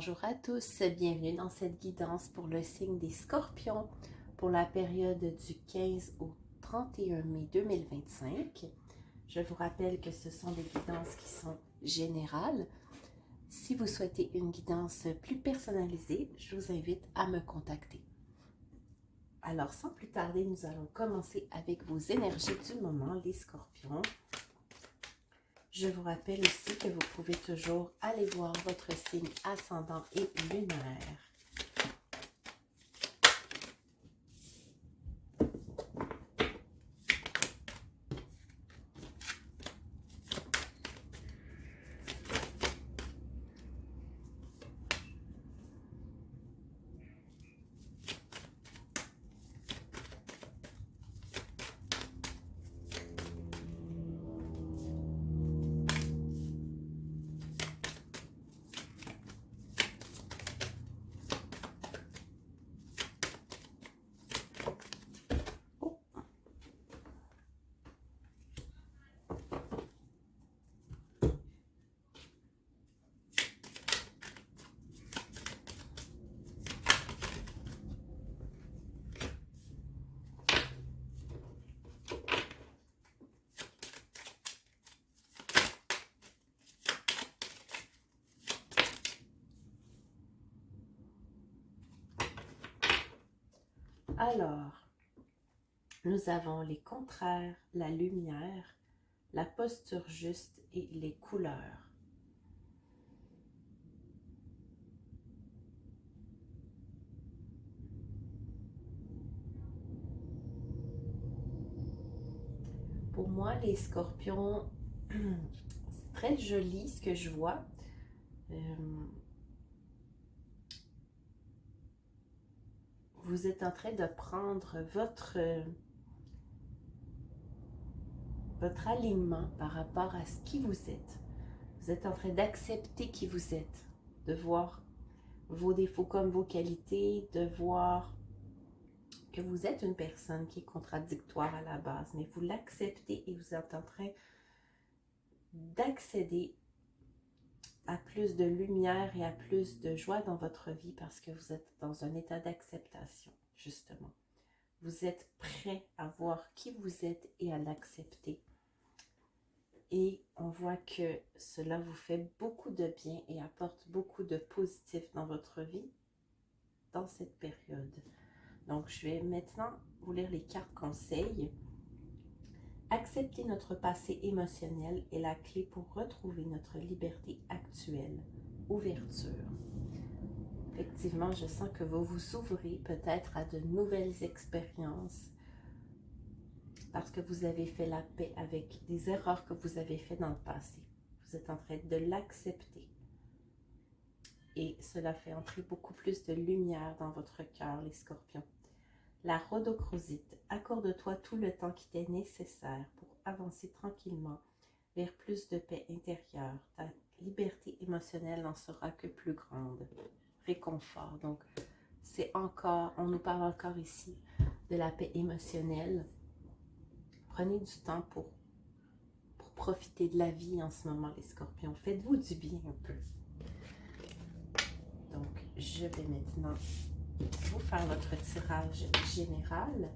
Bonjour à tous, bienvenue dans cette guidance pour le signe des Scorpions pour la période du 15 au 31 mai 2025. Je vous rappelle que ce sont des guidances qui sont générales. Si vous souhaitez une guidance plus personnalisée, je vous invite à me contacter. Alors, sans plus tarder, nous allons commencer avec vos énergies du moment, les Scorpions. Je vous rappelle aussi que vous pouvez toujours aller voir votre signe ascendant et lunaire. Alors, nous avons les contraires, la lumière, la posture juste et les couleurs. Pour moi, les Scorpions, c'est très joli ce que je vois. Vous êtes en train de prendre votre alignement par rapport à ce qui vous êtes. Vous êtes en train d'accepter qui vous êtes, de voir vos défauts comme vos qualités, de voir que vous êtes une personne qui est contradictoire à la base, mais vous l'acceptez et vous êtes en train d'accéder à plus de lumière et à plus de joie dans votre vie parce que vous êtes dans un état d'acceptation, justement. Vous êtes prêt à voir qui vous êtes et à l'accepter. Et on voit que cela vous fait beaucoup de bien et apporte beaucoup de positif dans votre vie dans cette période. Donc, je vais maintenant vous lire les cartes conseils. Accepter notre passé émotionnel est la clé pour retrouver notre liberté actuelle. Ouverture. Effectivement, je sens que vous vous ouvrez peut-être à de nouvelles expériences parce que vous avez fait la paix avec des erreurs que vous avez faites dans le passé. Vous êtes en train de l'accepter. Et cela fait entrer beaucoup plus de lumière dans votre cœur, les Scorpions. La rhodochrosite, accorde-toi tout le temps qui t'est nécessaire pour avancer tranquillement vers plus de paix intérieure. Ta liberté émotionnelle n'en sera que plus grande. Réconfort. Donc, c'est encore, on nous parle encore ici de la paix émotionnelle. Prenez du temps pour profiter de la vie en ce moment, les Scorpions. Faites-vous du bien un peu. Donc, je vais maintenant vous faire votre tirage général.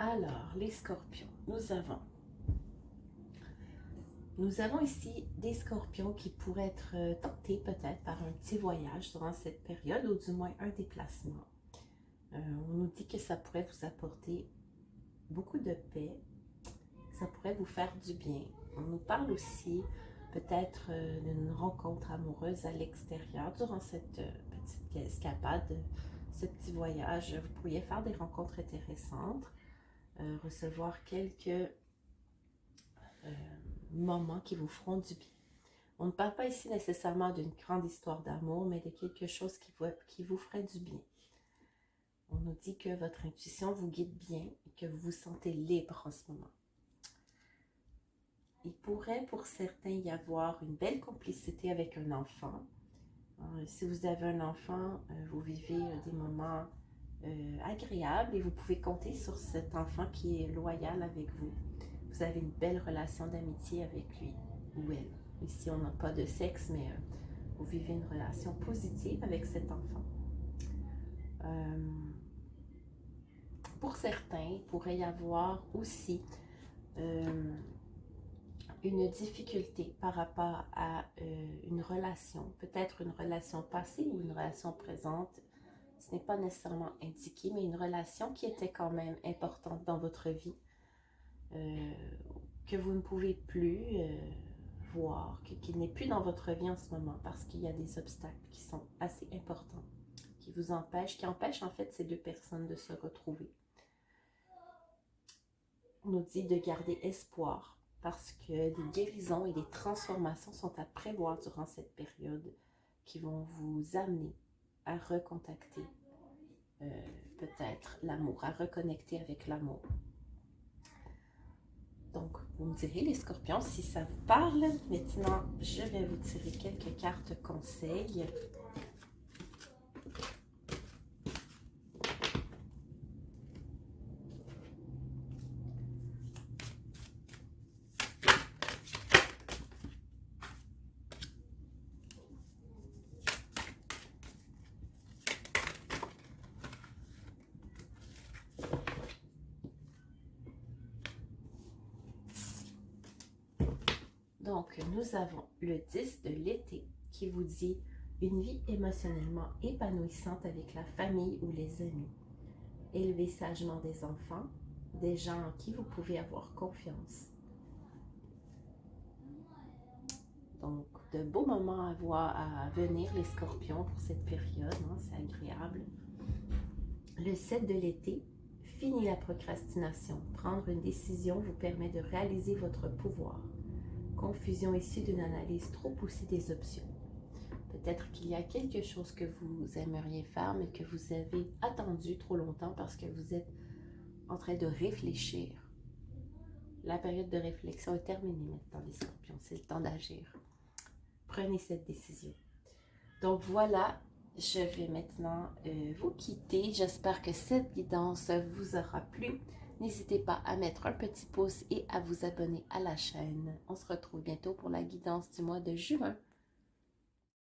Alors, les scorpions, nous avons ici des scorpions qui pourraient être tentés peut-être par un petit voyage durant cette période ou du moins un déplacement. On nous dit que ça pourrait vous apporter beaucoup de paix, ça pourrait vous faire du bien. On nous parle aussi peut-être d'une rencontre amoureuse à l'extérieur durant cette petite escapade, ce petit voyage. Vous pourriez faire des rencontres intéressantes, recevoir quelques moments qui vous feront du bien. On ne parle pas ici nécessairement d'une grande histoire d'amour, mais de quelque chose qui vous ferait du bien. On nous dit que votre intuition vous guide bien et que vous vous sentez libre en ce moment. Il pourrait pour certains y avoir une belle complicité avec un enfant. Si vous avez un enfant, vous vivez des moments agréables et vous pouvez compter sur cet enfant qui est loyal avec vous. Vous avez une belle relation d'amitié avec lui ou elle. Ici, on n'a pas de sexe, mais vous vivez une relation positive avec cet enfant. Pour certains, il pourrait y avoir aussi une difficulté par rapport à une relation, peut-être une relation passée ou une relation présente. Ce n'est pas nécessairement indiqué, mais une relation qui était quand même importante dans votre vie, que vous ne pouvez plus voir, qui n'est plus dans votre vie en ce moment parce qu'il y a des obstacles qui sont assez importants, qui empêchent en fait ces deux personnes de se retrouver. On nous dit de garder espoir parce que des guérisons et des transformations sont à prévoir durant cette période qui vont vous amener à recontacter peut-être l'amour, à reconnecter avec l'amour. Donc, vous me direz les scorpions si ça vous parle. Maintenant, je vais vous tirer quelques cartes conseils. Donc, nous avons le 10 de l'été qui vous dit une vie émotionnellement épanouissante avec la famille ou les amis. Élevez sagement des enfants, des gens en qui vous pouvez avoir confiance. Donc, de beaux moments à voir à venir les scorpions pour cette période, hein, c'est agréable. Le 7 de l'été, fini la procrastination. Prendre une décision vous permet de réaliser votre pouvoir. Confusion issue d'une analyse trop poussée des options. Peut-être qu'il y a quelque chose que vous aimeriez faire, mais que vous avez attendu trop longtemps parce que vous êtes en train de réfléchir. La période de réflexion est terminée maintenant, les scorpions. C'est le temps d'agir. Prenez cette décision. Donc voilà, je vais maintenant vous quitter. J'espère que cette guidance vous aura plu. N'hésitez pas à mettre un petit pouce et à vous abonner à la chaîne. On se retrouve bientôt pour la guidance du mois de juin.